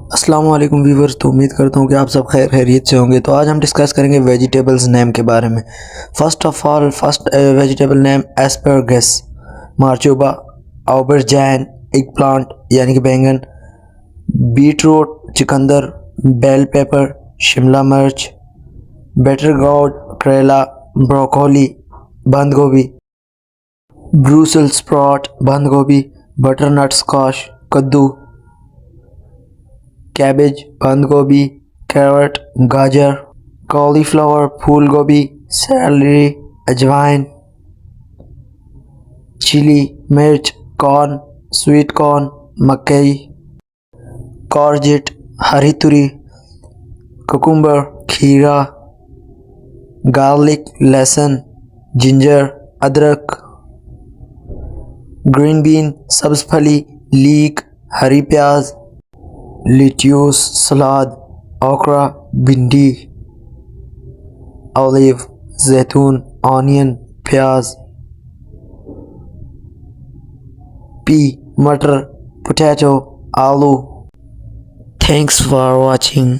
अस्सलाम वालेकुम व्यूवर्स। तो उम्मीद करता हूँ कि आप सब खैरियत से होंगे। तो आज हम डिस्कस करेंगे वेजिटेबल्स नेम के बारे में। First of all vegetable name asparagus, मार्चोबा, ऑबरजैन, एग प्लांट यानी कि बैंगन, बीट रूट, चुकंदर, बेल पेपर, शिमला मिर्च, बेटर गॉड, करेला, ब्रोकोली, बंद गोभी, ब्रूसल स्प्राउट, बंद गोभी, बटरनट स्क्वाश, कद्दू, कैबेज, बंद गोभी, कैरेट, गाजर, कॉलीफ्लावर, फूल गोभी, सैलरी, अजवाइन, चिली, मिर्च, कॉर्न, स्वीट कॉर्न, मकई, कॉर्जेट, हरी तुरी, कुकुम्बर, खीरा, गार्लिक, लहसुन, जिंजर, अदरक, ग्रीन बीन, सब्ज फली, लीक, हरी प्याज, लिट्यूस, सलाद, ओकरा, भिंडी, ऑलिव, जैतून, ऑनियन, प्याज, पी, मटर, पोटैटो, आलू। Thanks for watching.